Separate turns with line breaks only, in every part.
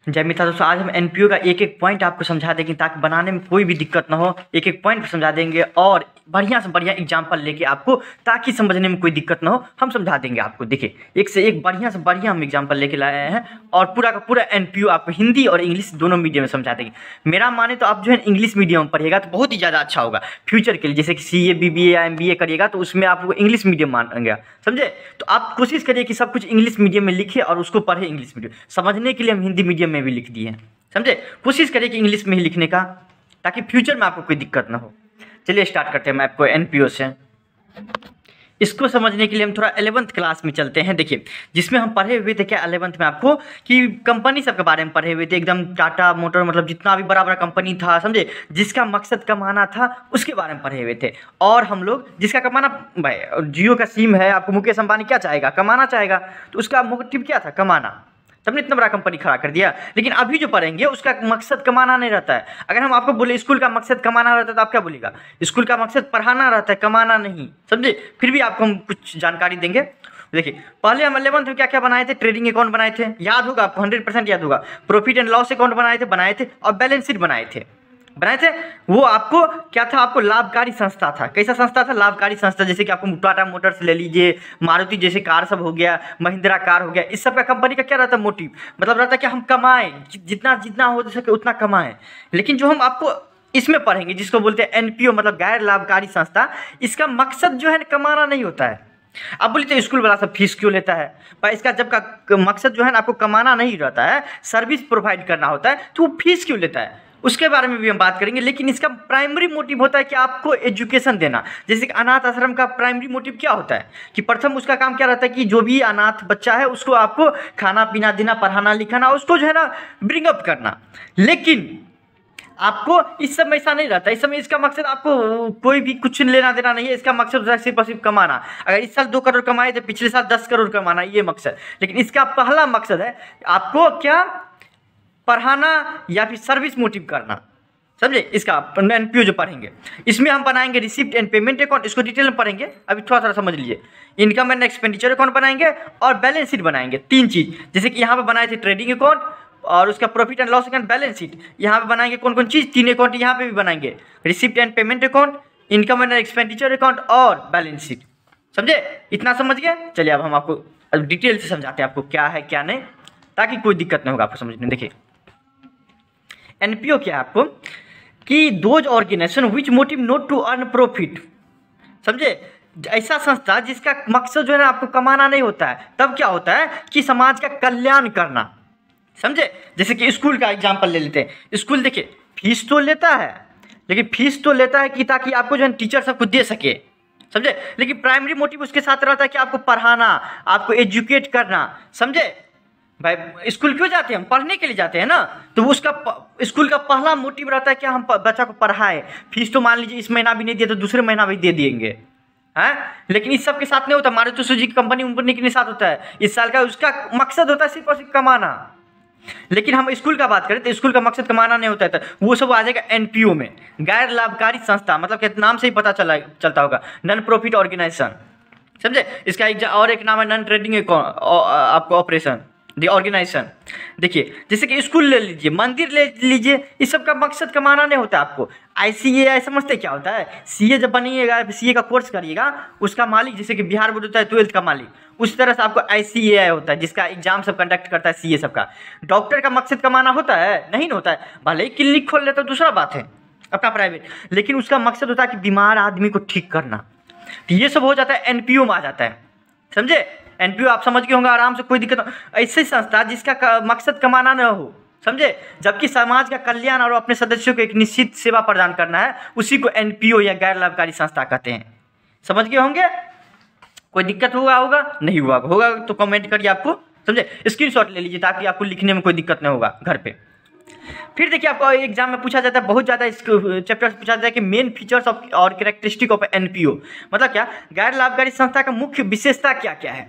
जय मित्रा दोस्तों, आज हम एनपीओ का एक एक पॉइंट आपको समझा देंगे ताकि बनाने में कोई भी दिक्कत ना हो। एक एक पॉइंट समझा देंगे और बढ़िया से बढ़िया एग्जाम्पल लेके आपको, ताकि समझने में कोई दिक्कत ना हो, हम समझा देंगे आपको। देखिए, एक से एक बढ़िया से बढ़िया हम एग्जाम्पल लेके लाए हैं और पूरा का पूरा एनपीओ आपको हिंदी और इंग्लिश दोनों मीडियम में समझा देंगे। मेरा माने तो आप जो है इंग्लिश मीडियम में पढ़िएगा तो बहुत ही ज़्यादा अच्छा होगा फ्यूचर के लिए। जैसे कि CA BBA या MBA करिएगा तो उसमें आपको इंग्लिश मीडियम मानेंगे, समझे। तो आप कोशिश करिए कि सब कुछ इंग्लिश मीडियम में लिखिए और उसको पढ़े इंग्लिश मीडियम। समझने के लिए हम हिंदी मीडियम में भी लिख दिए हैं, समझे। कोशिश करिए कि इंग्लिश में ही लिखने का, ताकि फ्यूचर में आपको कोई दिक्कत ना हो। चलिए स्टार्ट करते हैं मैं आपको एनपीओ से। इसको समझने के लिए हम थोड़ा 11th क्लास में चलते हैं। देखिए, जिसमें हम पढ़े हुए थे क्या 11th में आपको, कि कंपनी सब के बारे में पढ़े हुए थे एकदम। टाटा मोटर, मतलब जितना भी बड़ा बड़ा कंपनी था, समझे, जिसका मकसद कमाना था उसके बारे में पढ़े हुए थे। और हम लोग जिसका कमाना, भाई जियो का सिम है, आपको मुकेश अंबानी क्या चाहेगा, कमाना चाहेगा। तो उसका मोटिव क्या था, कमाना, सबने इतना बड़ा कंपनी खड़ा कर दिया। लेकिन अभी जो पढ़ेंगे उसका मकसद कमाना नहीं रहता है। अगर हम आपको बोले स्कूल का मकसद कमाना रहता है तो आप क्या बोलेगा, स्कूल का मकसद पढ़ाना रहता है, कमाना नहीं, समझे। फिर भी आपको हम कुछ जानकारी देंगे। देखिए, पहले हम 11th में क्या क्या बनाए थे, ट्रेडिंग अकाउंट बनाए थे, याद होगा आपको, 100% याद होगा। प्रॉफिट एंड लॉस अकाउंट बनाए थे और बैलेंस शीट बनाए थे। वो आपको क्या था, आपको लाभकारी संस्था था। कैसा संस्था था, लाभकारी संस्था। जैसे कि आपको टाटा मोटर्स ले लीजिए, मारुति जैसे कार सब हो गया, महिंद्रा कार हो गया, इस सब का कंपनी का क्या रहता है, मोटिव, मतलब रहता है कि हम कमाएं, जितना जितना हो सके उतना कमाएं। लेकिन जो हम आपको इसमें पढ़ेंगे, जिसको बोलते हैं एनपीओ, मतलब गैर लाभकारी संस्था, इसका मकसद जो है कमाना नहीं होता है। अब बोलते स्कूल वाला सब फीस क्यों लेता है, पर इसका जब का मकसद जो है ना आपको कमाना नहीं रहता है, सर्विस प्रोवाइड करना होता है, तो वो फीस क्यों लेता है उसके बारे में भी हम बात करेंगे। लेकिन इसका प्राइमरी मोटिव होता है कि आपको एजुकेशन देना। जैसे कि अनाथ आश्रम का प्राइमरी मोटिव क्या होता है, कि प्रथम उसका काम क्या रहता है कि जो भी अनाथ बच्चा है उसको आपको खाना पीना देना, पढ़ाना लिखाना, उसको जो है ना ब्रिंग अप करना। लेकिन आपको इस समय ऐसा नहीं रहता। इस समय इसका मकसद आपको कोई भी कुछ लेना देना नहीं है। इसका मकसद होता है सिर्फ और सिर्फ कमाना। अगर इस साल 2 करोड़ कमाए तो पिछले साल 10 करोड़ कमाना, ये मकसद। लेकिन इसका पहला मकसद है आपको क्या, पढ़ाना या फिर सर्विस मोटिव करना, समझे। इसका एनपीओ जो पढ़ेंगे, इसमें हम बनाएंगे रिसिप्ट एंड पेमेंट अकाउंट, इसको डिटेल में पढ़ेंगे, अभी थोड़ा थोड़ा समझ लीजिए। इनकम एंड एक्सपेंडिचर अकाउंट बनाएंगे और बैलेंस शीट बनाएंगे, 3 चीज़। जैसे कि यहाँ पे बनाए थे ट्रेडिंग अकाउंट और उसका profit and loss account, balance sheet. यहाँ पे बनाएंगे कौन कौन चीज़, 3 अकाउंट यहाँ पे भी बनाएंगे, receipt and payment account, income and expenditure account और बैलेंस शीट, समझे। इतना समझ गए। चलिए अब हम आपको डिटेल से समझाते हैं आपको क्या है क्या नहीं, ताकि कोई दिक्कत नहीं होगा आपको समझने में। देखिए, एनपीओ क्या है आपको, कि those organisation which motive not to earn profit, समझे। ऐसा संस्था जिसका मकसद जो है ना आपको कमाना नहीं होता है, तब क्या होता है कि समाज का कल्याण करना, समझे। जैसे कि स्कूल का एग्जांपल ले लेते हैं। स्कूल देखिए, फीस तो लेता है, लेकिन फीस तो लेता है कि ताकि आपको जो है टीचर सबको दे सके, समझे। लेकिन प्राइमरी मोटिव उसके साथ रहता है कि आपको पढ़ाना, आपको एजुकेट करना, समझे। भाई स्कूल क्यों जाते हैं, हम पढ़ने के लिए जाते हैं ना। तो उसका स्कूल का पहला मोटिव रहता है कि हम बच्चा को पढ़ाए। फीस तो मान लीजिए इस महीना भी नहीं दिया तो दूसरे महीना भी दे देंगे, हैं। लेकिन इस सब के साथ नहीं होता। मारुति सुजुकी कंपनी उम्पनी के साथ होता है, इस साल का उसका मकसद होता है सिर्फ और सिर्फ कमाना। लेकिन हम स्कूल का बात करें तो स्कूल का मकसद कमाना नहीं होता है, तो वो सब आ जाएगा एनपीओ में, गैर लाभकारी संस्था। मतलब कि नाम से ही पता चलता होगा, नॉन प्रॉफिट ऑर्गेनाइजेशन, समझे। इसका और एक नाम है नॉन ट्रेडिंग आपको ऑपरेशन दी ऑर्गेनाइजेशन। देखिए, जैसे कि स्कूल ले लीजिए, मंदिर ले लीजिए, इस सब का मकसद कमाना नहीं होता। आपको ICAI समझते क्या होता है, CA जब बनिएगा, CA का कोर्स करिएगा, उसका मालिक जैसे कि बिहार बोर्ड होता है 12th का मालिक, उस तरह से आपको ICAI होता है जिसका एग्जाम सब कंडक्ट करता है, CA सबका। डॉक्टर का मकसद कमाना होता है, नहीं होता है। भले ही क्लिनिक खोल लेता है दूसरा बात है, अपना प्राइवेट, लेकिन उसका मकसद होता है कि बीमार आदमी को ठीक करना। तो ये सब हो जाता है एनपीओ में आ जाता है, समझे। एनपीओ आप समझ गए होंगे आराम से, कोई दिक्कत नहीं। ऐसी संस्था जिसका मकसद कमाना न हो, समझे, जबकि समाज का कल्याण और अपने सदस्यों को एक निश्चित सेवा प्रदान करना है, उसी को एनपीओ या गैर लाभकारी संस्था कहते हैं। समझ गए होंगे। कोई दिक्कत होगा नहीं होगा तो कमेंट करिए आपको, समझे। स्क्रीनशॉट ले लीजिए ताकि आपको लिखने में कोई दिक्कत नहीं होगा घर पे। फिर देखिए, आपको एग्जाम में पूछा जाता है, बहुत ज़्यादा इस चैप्टर से पूछा जाता है कि मेन फीचर्स ऑफ और कैरेक्टरिस्टिक ऑफ एनपीओ, मतलब क्या, गैर लाभकारी संस्था का मुख्य विशेषता क्या क्या है।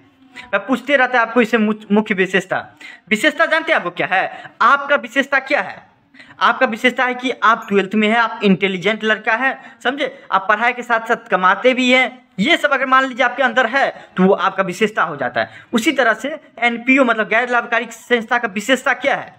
मैं पूछते रहता है आपको, इसे मुख्य विशेषता जानते हैं आपको क्या है। आपका विशेषता क्या है, आपका विशेषता है कि आप 12th में है, आप इंटेलिजेंट लड़का है, समझे, आप पढ़ाई के साथ साथ कमाते भी हैं। ये सब अगर मान लीजिए आपके अंदर है तो वो आपका विशेषता हो जाता है। उसी तरह से एनपीओ मतलब गैर लाभकारी संस्था का विशेषता क्या है,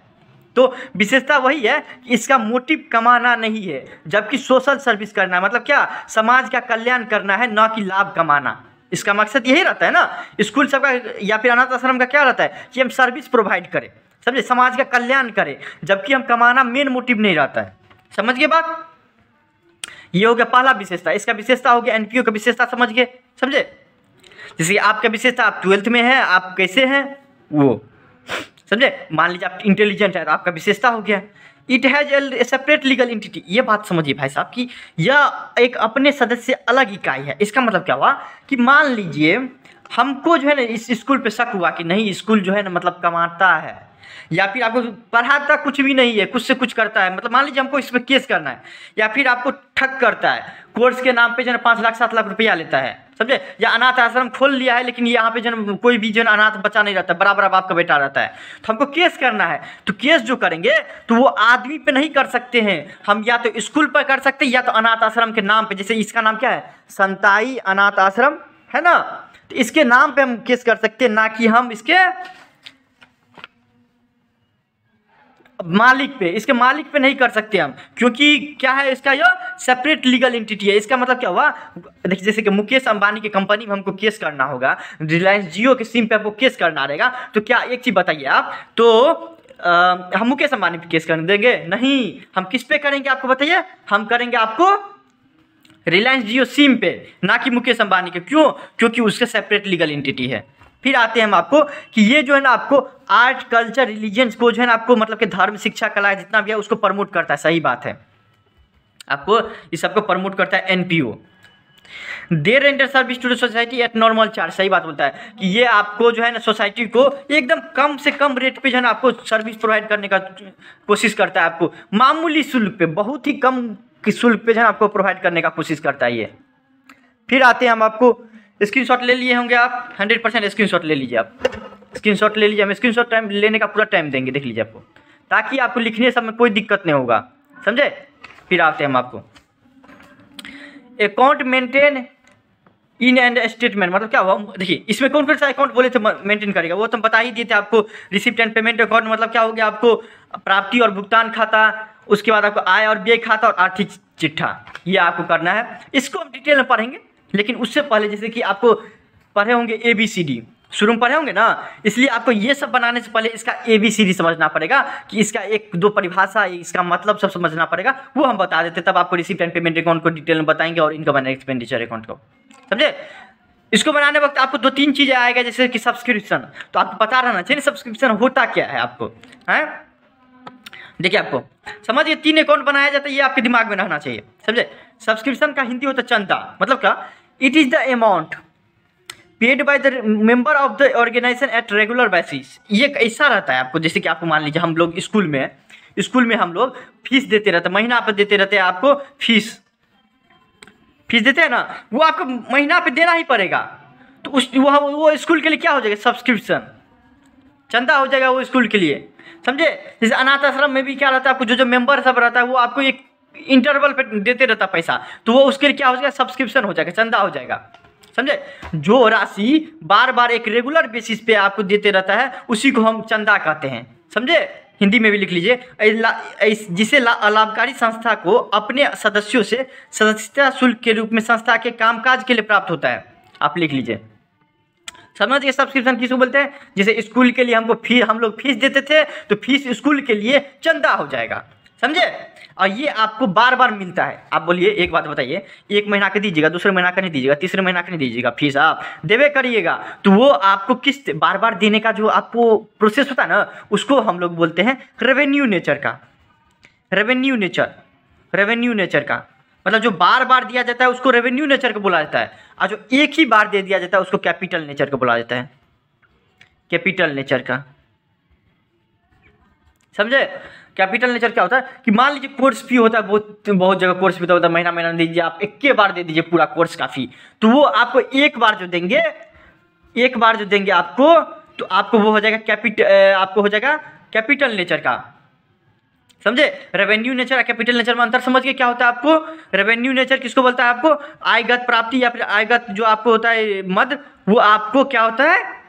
तो विशेषता वही है कि इसका मोटिव कमाना नहीं है, जबकि सोशल सर्विस करना है। मतलब क्या, समाज का कल्याण करना है, ना कि लाभ कमाना। इसका मकसद यही रहता है ना, स्कूल सबका या फिर अनाथ आश्रम का क्या रहता है कि हम सर्विस प्रोवाइड करें, समझे, समाज का कल्याण करें, जबकि हम कमाना मेन मोटिव नहीं रहता है। समझ गए बात? ये हो गया पहला विशेषता। इसका विशेषता हो गया एनपीओ का विशेषता, समझ गए, समझे। जैसे आपका विशेषता, आप 12th में है, आप कैसे हैं वो, समझे। मान लीजिए आप इंटेलिजेंट है तो आपका विशेषता हो गया it has a separate legal entity. ये बात समझिए भाई साहब कि यह एक अपने सदस्य से अलग इकाई है। इसका मतलब क्या हुआ कि मान लीजिए हमको जो है ना इस स्कूल पे शक हुआ कि नहीं स्कूल जो है ना मतलब कमाता है, या फिर आपको पढ़ाता कुछ भी नहीं है, कुछ से कुछ करता है, मतलब मान लीजिए हमको इस पर केस करना है, या फिर आपको ठग करता है, कोर्स के नाम पे जो है 5 लाख 7 लाख रुपया लेता है, समझे, या अनाथ आश्रम खोल लिया है लेकिन यहाँ पे जो कोई भी जो अनाथ बच्चा नहीं रहता, बराबर बाप का बेटा रहता है, तो हमको केस करना है। तो केस जो करेंगे तो वो आदमी पे नहीं कर सकते हैं हम, या तो स्कूल पर कर सकते हैं या तो अनाथ आश्रम के नाम पे। जैसे इसका नाम क्या है, संताई अनाथ आश्रम है ना, तो इसके नाम पे हम केस कर सकते हैं, ना कि हम इसके मालिक पे, इसके मालिक पे नहीं कर सकते हम, क्योंकि क्या है इसका यह सेपरेट लीगल एंटिटी है। इसका मतलब क्या हुआ, देखिए जैसे कि मुकेश अंबानी की कंपनी में हमको केस करना होगा, रिलायंस जियो के सिम पे हमको केस करना रहेगा, तो क्या एक चीज़ बताइए आप, तो हम मुकेश अंबानी पे केस करने देंगे? नहीं, हम किस पे करेंगे आपको बताइए, हम करेंगे आपको रिलायंस जियो सिम पे, ना कि मुकेश अंबानी के। क्यों? क्योंकि उसका सेपरेट लीगल एंटिटी है। फिर आते हैं हम आपको कि ये जो है ना आपको आर्ट कल्चर रिलीजन्स को जो है ना आपको मतलब कि धर्म शिक्षा कला जितना भी है उसको प्रमोट करता है। सही बात है, आपको इस सबको प्रमोट करता है NPO. They render service to the society at normal charge. सही बात बोलता है कि ये आपको जो है ना सोसाइटी को एकदम कम से कम रेट पे जो है ना आपको सर्विस प्रोवाइड करने का कोशिश करता है, आपको मामूली शुल्क पे, बहुत ही कम की शुल्क पे जो है आपको प्रोवाइड करने का कोशिश करता है ये। फिर आते हैं हम आपको, स्क्रीनशॉट ले लिए होंगे आप, 100% स्क्रीनशॉट ले लीजिए आप, स्क्रीनशॉट ले लीजिए। हम स्क्रीनशॉट टाइम लेने का पूरा टाइम देंगे, देख लीजिए आपको, ताकि आपको लिखने सब में कोई दिक्कत नहीं होगा, समझे। फिर आते हैं हम आपको account maintain in and statement. मतलब क्या हुआ, देखिए इसमें कौन कौन सा अकाउंट बोले थे मेंटेन करेगा, वो तो हम बता ही दिए थे आपको। रिसिप्ट एंड पेमेंट अकाउंट मतलब क्या हो गया, आपको प्राप्ति और भुगतान खाता, उसके बाद आपको आय और व्यय खाता और आर्थिक चिट्ठा, ये आपको करना है। इसको हम डिटेल में पढ़ेंगे, लेकिन उससे पहले जैसे कि आपको पढ़े होंगे ABCD, शुरू में पढ़े होंगे ना, इसलिए आपको ये सब बनाने से पहले इसका ABCD समझना पड़ेगा कि इसका 1-2 परिभाषा, इसका मतलब सब समझना पड़ेगा, वो हम बता देते, तब आपको रिसिप्ट एंड पेमेंट अकाउंट को डिटेल में बताएंगे और इनकम एंड एक्सपेंडिचर अकाउंट को, समझे। इसको बनाने वक्त आपको 2-3 चीज़ें आएगा, जैसे कि सब्सक्रिप्शन, तो आपको पता रहना चाहिए सब्सक्रिप्शन होता क्या है आपको, है। देखिए आपको समझिए 3 अकाउंट बनाया जाता है, ये आपके दिमाग में रहना चाहिए, समझे। सब्सक्रिप्शन का हिंदी होता है चंदा, मतलब क्या, it is the amount paid by the member of the organisation at regular basis. ये ऐसा रहता है आपको, जैसे कि आपको मान लीजिए हम लोग स्कूल में हम लोग फीस देते रहते हैं, महीना पे देते रहते हैं आपको फीस देते हैं ना, वो आपको महीना पे देना ही पड़ेगा। तो उस वो स्कूल के लिए क्या हो जाएगा, सब्सक्रिप्शन, चंदा हो जाएगा वो स्कूल के लिए, समझे। जैसे अनाथ आश्रम में भी क्या रहता है, आपको जो मेंबर सब रहता है वो आपको एक इंटरवल पे देते रहता है पैसा, तो वो उसके लिए क्या हो जाएगा, सब्सक्रिप्शन हो जाएगा, चंदा हो जाएगा, समझे। जो राशि बार बार एक रेगुलर बेसिस पे आपको देते रहता है उसी को हम चंदा कहते हैं, समझे। हिंदी में भी लिख लीजिए, जिसे लाभकारी संस्था को अपने सदस्यों से सदस्यता शुल्क के रूप में संस्था के कामकाज के लिए प्राप्त होता है, आप लिख लीजिए, समझिए। सब्सक्रिप्शन किसको बोलते हैं, जैसे स्कूल के लिए हम लोग फीस देते थे, तो फीस स्कूल के लिए चंदा हो जाएगा, समझे। और ये आपको बार बार मिलता है। आप बोलिए, एक बात बताइए, 1 महीना का दीजिएगा, दूसरे महीना का नहीं दीजिएगा, तीसरे महीना का नहीं दीजिएगा, फीस आप देवे करिएगा, तो वो आपको किस्त बार बार देने का जो आपको प्रोसेस होता है ना, उसको हम लोग बोलते हैं रेवेन्यू नेचर का। रेवेन्यू नेचर का मतलब जो बार बार दिया जाता है उसको रेवेन्यू नेचर का बोला जाता है, और जो एक ही बार दे दिया जाता है उसको कैपिटल नेचर का बोला जाता है, कैपिटल नेचर का, समझे। कैपिटल नेचर क्या होता है कि मान लीजिए कोर्स फी होता है, बहुत जगह कोर्स फी होता है, महीना महीना दीजिए, आप एक के बार दे दीजिए पूरा कोर्स का फी, तो वो आपको एक बार जो देंगे आपको, तो आपको वो हो जाएगा आपको हो जाएगा कैपिटल नेचर का, समझे। रेवेन्यू नेचर और कैपिटल नेचर में अंतर समझ के क्या होता है आपको, रेवेन्यू नेचर किसको बोलता है, आपको आयगत प्राप्ति या फिर आयगत जो आपको होता है मद, वो आपको क्या होता है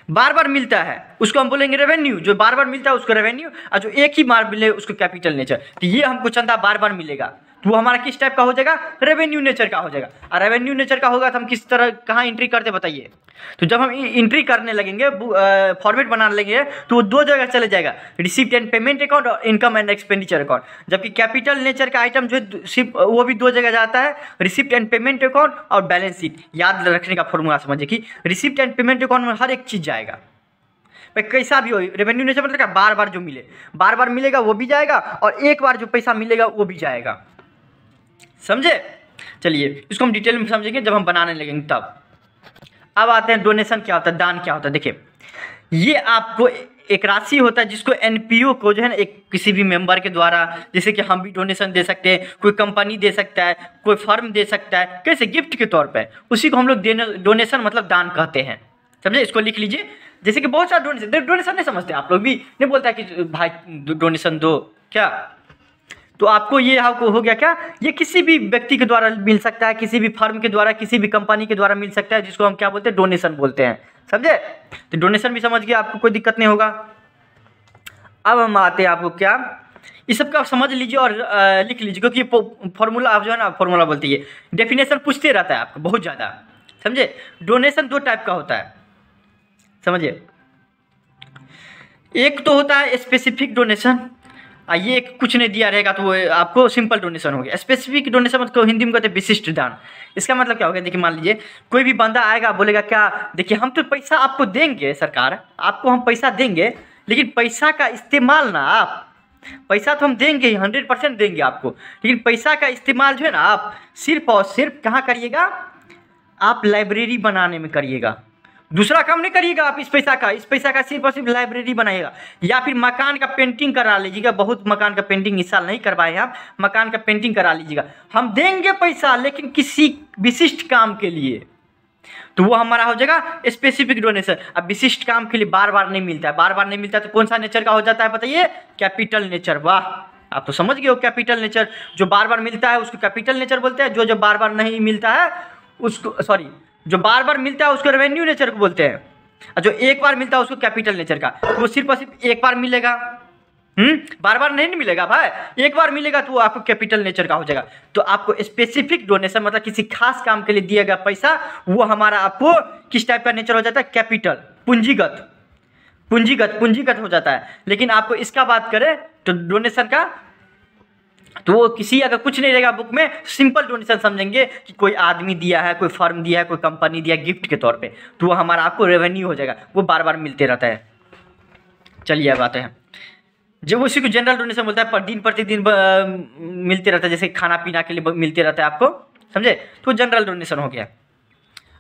बार बार मिलता है उसको हम बोलेंगे रेवेन्यू, जो बार बार मिलता है उसको रेवेन्यू, और जो एक ही बार मिले उसको कैपिटल नेचर। तो ये हमको चंदा बार बार मिलेगा तो वो हमारा किस टाइप का हो जाएगा, रेवेन्यू नेचर का हो जाएगा। और रेवेन्यू नेचर का होगा तो हम किस तरह कहाँ एंट्री करते बताइए। तो जब हम एंट्री करने लगेंगे, फॉर्मेट बनाने लगेंगे, तो वो दो जगह चले जाएगा, रिसीप्ट एंड पेमेंट अकाउंट और इनकम एंड एक्सपेंडिचर अकाउंट। जबकि कैपिटल नेचर का आइटम जो है सिर्फ वो भी दो जगह जाता है, रिसीप्ट एंड पेमेंट अकाउंट और बैलेंस शीट। याद रखने का फॉर्मूला समझिए कि रिसीप्ट एंड पेमेंट अकाउंट में हर एक चीज़ जाएगा, भाई कैसा भी हो। रेवेन्यू नेचर मतलब क्या, बार बार जो मिले, बार बार मिलेगा वो भी जाएगा, और एक बार जो पैसा मिलेगा वो भी जाएगा। समझे? चलिए इसको हम डिटेल में समझेंगे जब हम बनाने लगेंगे तब। अब आते हैं डोनेशन क्या होता है, दान क्या होता है। देखिए ये आपको एक राशि होता है जिसको एनपीओ को जो है ना, एक किसी भी मेंबर के द्वारा, जैसे कि हम भी डोनेशन दे सकते हैं, कोई कंपनी दे सकता है, कोई फर्म दे सकता है, कैसे गिफ्ट के तौर पे, उसी को हम लोग डोनेशन मतलब दान कहते हैं। समझे? इसको लिख लीजिए। जैसे कि बहुत सारा डोनेशन नहीं समझते आप लोग भी, नहीं बोलता है कि भाई डोनेशन दो क्या, तो आपको ये आपको हो गया क्या, ये किसी भी व्यक्ति के द्वारा मिल सकता है, किसी भी फर्म के द्वारा, किसी भी कंपनी के द्वारा मिल सकता है, जिसको हम क्या बोलते हैं, डोनेशन बोलते हैं। समझे? तो डोनेशन भी समझ गया, आपको कोई दिक्कत नहीं होगा। अब हम आते हैं आपको क्या, इस सब का समझ लीजिए और लिख लीजिए, क्योंकि फॉर्मूला आप जो है ना, फॉर्मूला बोलते हैं, डेफिनेशन पूछते रहता है आपको बहुत ज़्यादा। समझे? डोनेशन दो टाइप का होता है, समझिए। एक तो होता है स्पेसिफिक डोनेशन, ये कुछ नहीं दिया रहेगा तो वो आपको सिंपल डोनेशन हो गया। स्पेसिफिक डोनेशन मतलब हिंदी में कहते हैं विशिष्ट दान। इसका मतलब क्या हो गया, देखिए मान लीजिए कोई भी बंदा आएगा बोलेगा क्या, देखिए हम तो पैसा आपको देंगे, सरकार आपको हम पैसा देंगे, लेकिन पैसा का इस्तेमाल ना आप, पैसा तो हम देंगे 100% देंगे आपको, लेकिन पैसा का इस्तेमाल जो है ना आप सिर्फ और सिर्फ कहाँ करिएगा, आप लाइब्रेरी बनाने में करिएगा, दूसरा काम नहीं करिएगा आप। इस पैसा का सिर्फ और सिर्फ लाइब्रेरी बनाइएगा, या फिर मकान का पेंटिंग करा लीजिएगा। बहुत मकान का पेंटिंग इस साल नहीं करवाए हैं आप, मकान का पेंटिंग करा लीजिएगा। हम देंगे पैसा लेकिन किसी विशिष्ट काम के लिए, तो वो हमारा हो जाएगा स्पेसिफिक डोनेशन। अब विशिष्ट काम के लिए बार बार नहीं मिलता है, बार बार नहीं मिलता है तो कौन सा नेचर का हो जाता है बताइए, कैपिटल नेचर। वाह, आप तो समझ गए हो। कैपिटल नेचर जो बार बार मिलता है उसको कैपिटल नेचर बोलते हैं, जो बार बार नहीं मिलता है उसको, सॉरी, जो बार बार मिलता है उसको रेवेन्यू नेचर को बोलते हैं, और जो एक बार मिलता है उसको कैपिटल नेचर का। वो सिर्फ और सिर्फ एक बार मिलेगा, बार बार नहीं मिलेगा भाई, एक बार मिलेगा तो वो आपको कैपिटल नेचर का हो जाएगा। तो आपको स्पेसिफिक डोनेशन मतलब किसी खास काम के लिए दिया गया पैसा, वो हमारा आपको किस टाइप का नेचर हो जाता है, कैपिटल, पूंजीगत हो जाता है। लेकिन आपको इसका बात करें तो डोनेशन का, तो वो किसी अगर कुछ नहीं रहेगा बुक में, सिंपल डोनेशन समझेंगे कि कोई आदमी दिया है, कोई फर्म दिया है, कोई कंपनी दिया है गिफ्ट के तौर पे, तो वो हमारा आपको रेवेन्यू हो जाएगा, वो बार बार मिलते रहता है। चलिए अब आते हैं, जब उसी को जनरल डोनेशन बोलता है, पर दिन प्रतिदिन मिलते रहता है, जैसे खाना पीना के लिए मिलते रहता है आपको, समझे, तो जनरल डोनेशन हो गया।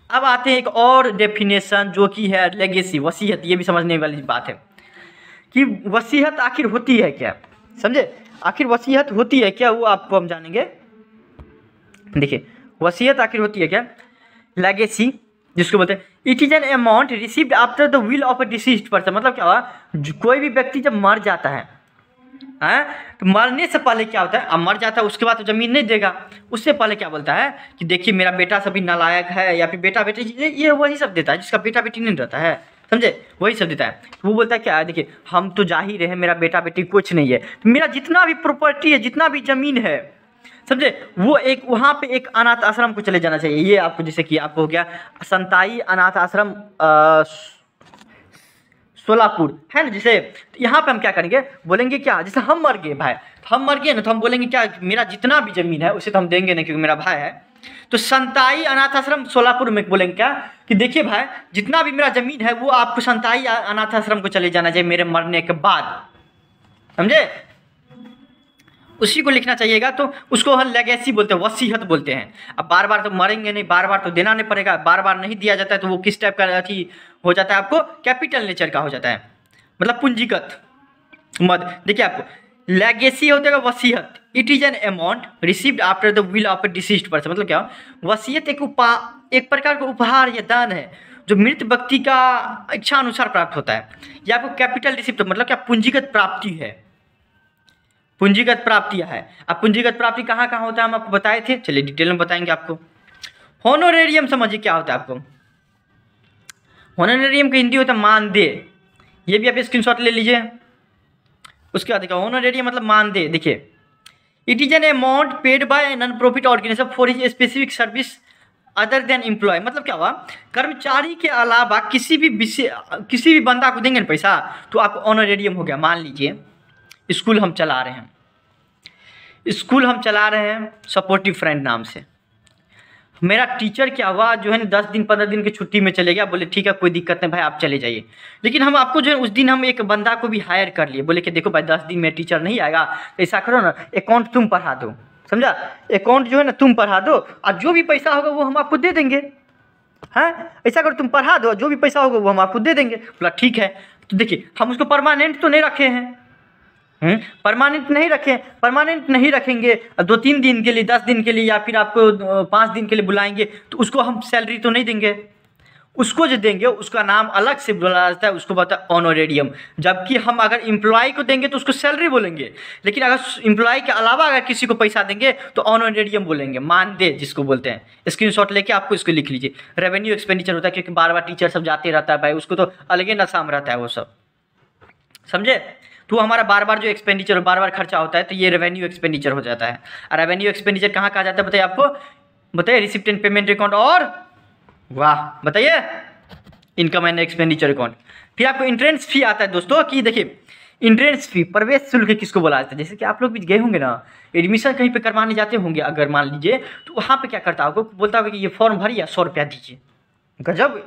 अब आते हैं एक और डेफिनेशन जो कि है लेगेसी, वसीयत। ये भी समझने वाली बात है कि वसीयत आखिर होती है क्या, समझे, आखिर वसीयत होती है क्या, वो आपको हम जानेंगे। देखिए वसीयत आखिर होती है क्या, लेगेसी जिसको बोलते हैं, it is an amount received after the will of a deceased person. मतलब क्या हुआ, कोई भी व्यक्ति जब मर जाता है, तो मरने से पहले क्या होता है, अब मर जाता है उसके बाद तो जमीन नहीं देगा, उससे पहले क्या बोलता है कि देखिए मेरा बेटा सभी नालायक है, या फिर बेटा बेटी, ये वही सब देता है जिसका बेटा बेटी नहीं रहता है, समझे, वही सब देता है। तो वो बोलता है क्या है, देखिए हम तो जाहिर है मेरा बेटा बेटी कुछ नहीं है, तो मेरा जितना भी प्रॉपर्टी है, जितना भी जमीन है, समझे, वो एक वहाँ पे एक अनाथ आश्रम को चले जाना चाहिए। ये आपको जैसे कि आपको हो गया संताई अनाथ आश्रम सोलापुर है ना, जैसे यहाँ पे हम क्या करेंगे, बोलेंगे क्या, जैसे हम मर गए भाई, हम मर गए ना, तो हम बोलेंगे क्या, मेरा जितना भी जमीन है उसे तो हम देंगे नहीं क्योंकि मेरा भाई है, तो संताई अनाथ आश्रम सोलापुर में बोलेंगे क्या कि देखिए भाई जितना भी मेरा जमीन है वो आपको संताई अनाथ आश्रम को चले जाना चाहिए मेरे मरने के बाद, समझे, उसी को लिखना चाहिएगा। तो उसको हम लेगेसी बोलते हैं, वसीयत बोलते हैं। अब बार बार तो मरेंगे नहीं, बार बार तो देना नहीं पड़ेगा, बार बार नहीं दिया जाता है तो वो किस टाइप का अथी हो जाता है, आपको कैपिटल नेचर का हो जाता है, मतलब पूंजीगत मत। देखिए आपको लेगेसी होता है वसीयत, it is an amount received after the will of a deceased person. मतलब क्या, वसीयत एक प्रकार का उपहार या दान है जो मृत व्यक्ति का इच्छा अनुसार प्राप्त होता है, या आपको कैपिटल रिसिप्ट मतलब क्या, पूंजीगत प्राप्ति है, पूंजीगत प्राप्तियां है। अब पूंजीगत प्राप्ति कहाँ कहाँ होता है हम आपको बताए थे, चलिए डिटेल में बताएंगे आपको। होनोरेरियम समझिए क्या होता है आपको, ऑनरेरियम का हिंदी होता है मानदेय, ये भी आप स्क्रीनशॉट ले लीजिए। उसके बाद देखिए ऑनरेरियम मतलब मानदेय। देखिए it is an amount paid by non profit organisation for his specific service other than employ. मतलब क्या हुआ, कर्मचारी के अलावा किसी भी बंदा को देंगे ना पैसा तो आपको ऑनरेरियम हो गया। मान लीजिए स्कूल हम चला रहे हैं सपोर्टिव फ्रेंड नाम से। मेरा टीचर क्या हुआ जो है ना 10 दिन 15 दिन की छुट्टी में चले गया, बोले ठीक है कोई दिक्कत नहीं भाई आप चले जाइए। लेकिन हम आपको जो है उस दिन हम एक बंदा को भी हायर कर लिए, बोले कि देखो भाई 10 दिन में टीचर नहीं आएगा तो ऐसा करो ना अकाउंट तुम पढ़ा दो, समझा, अकाउंट जो है ना तुम पढ़ा दो और जो भी पैसा होगा वो हम आपको दे देंगे। हाँ ऐसा करो तुम पढ़ा दो, जो भी पैसा होगा वो हम आपको दे देंगे। बोला ठीक है। तो देखिए हम उसको परमानेंट तो नहीं रखे हैं, परमानेंट नहीं रखेंगे 2-3 दिन के लिए, 10 दिन के लिए या फिर आपको 5 दिन के लिए बुलाएंगे तो उसको हम सैलरी तो नहीं देंगे। उसको जो देंगे उसका नाम अलग से बोला जाता है, उसको बोलता है ऑनरेरियम। जबकि हम अगर एम्प्लॉय को देंगे तो उसको सैलरी बोलेंगे, लेकिन अगर एम्प्लॉय के अलावा अगर किसी को पैसा देंगे तो ऑनरेरियम बोलेंगे, मानदेय जिसको बोलते हैं। स्क्रीनशॉट लेके आपको इसको लिख लीजिए। रेवेन्यू एक्सपेंडिचर होता है क्योंकि बार बार टीचर सब जाते रहता है भाई, उसको तो अलग ही नशा में रहता है वो सब, समझे। तो हमारा बार बार जो एक्सपेंडिचर बार बार खर्चा होता है तो ये रेवेन्यू एक्सपेंडिचर हो जाता है। और रेवेन्यू एक्सपेंडिचर कहाँ कहा जाता है बताइए आपको, बताइए रिसिप्ट एंड पेमेंट अकाउंट और वाह बताइए इनकम एंड एक्सपेंडिचर अकाउंट। फिर आपको इंट्रेंस फी आता है दोस्तों कि देखिए इंट्रेंस फी प्रवेश शुल्क किसको बोला जाता है। जैसे कि आप लोग भी गए होंगे ना एडमिशन कहीं पे करवाने जाते होंगे, अगर मान लीजिए तो वहाँ पे क्या करता होगा, बोलता होगा कि ये फॉर्म भरिए 100 रुपया दीजिए। गजब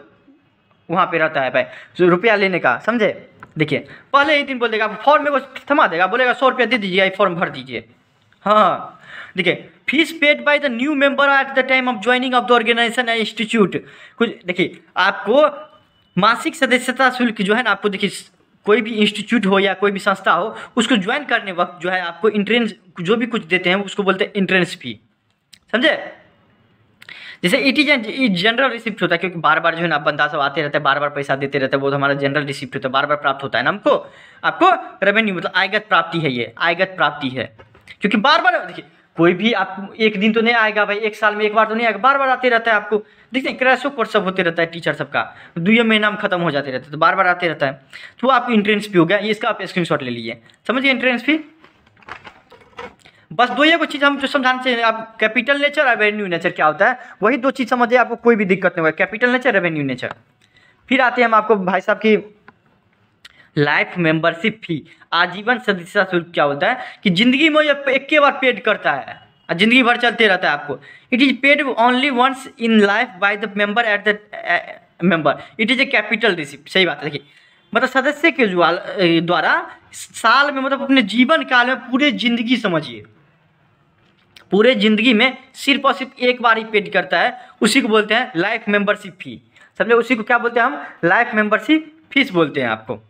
वहाँ पे रहता है भाई रुपया लेने का, समझे। देखिए पहले ही दिन बोल देगा फॉर्म में को थमा देगा, बोलेगा 100 रुपया दे दीजिए फॉर्म भर दीजिए। हाँ देखिए fees paid by the new member at the time of joining of the organisation and institute. कुछ देखिए आपको मासिक सदस्यता शुल्क जो है ना, आपको देखिए कोई भी इंस्टीट्यूट हो या कोई भी संस्था हो उसको ज्वाइन करने वक्त जो है आपको इंट्रेंस जो भी कुछ देते हैं उसको बोलते हैं इंट्रेंस फी, समझे। जैसे इट इज जनरल रिसिप्ट होता है क्योंकि बार बार जो है ना बंदा सब आते रहता है, बार बार पैसा देते रहता है, वो तो हमारा जनरल रिसिप्ट होता है, बार बार प्राप्त होता है ना हमको। आपको रेवेन्यू मतलब आयगत प्राप्ति है, ये आयगत प्राप्ति है क्योंकि बार बार देखिए कोई भी आप एक दिन तो नहीं आएगा भाई, एक साल में एक बार तो नहीं आएगा, बार बार आते रहता है। आपको देखते हैं क्रैशो कोर्स सब होते रहता है टीचर सबका, 2 महीना में खत्म हो जाते रहते हैं तो बार बार आते रहता है। तो वो आपको इंट्रेंस फी हो गया, ये इसका आप स्क्रीनशॉट ले लीजिए, समझिए इंट्रेंस फी। बस 2 को चीज़ हम जो समझाना चाहिए, आप कैपिटल नेचर और रेवेन्यू नेचर क्या होता है वही 2 चीज़ समझिए, आपको कोई भी दिक्कत नहीं होगा, कैपिटल नेचर रेवेन्यू नेचर। फिर आते हैं हम आपको भाई साहब की लाइफ मेंबरशिप फी, आजीवन सदस्यता शुल्क क्या होता है कि जिंदगी में ये एक के बार पेड करता है और जिंदगी भर चलते रहता है आपको। It is paid only once in life by the member at the member, it is a capital receipt. सही बात है, देखिए मतलब सदस्य के द्वारा साल में मतलब अपने जीवन काल में पूरे जिंदगी समझिए, पूरे जिंदगी में सिर्फ और सिर्फ एक बार ही पेड करता है, उसी को बोलते हैं लाइफ मेंबरशिप फी, समझे। उसी को क्या बोलते हैं हम, लाइफ मेंबरशिप फीस बोलते हैं। आपको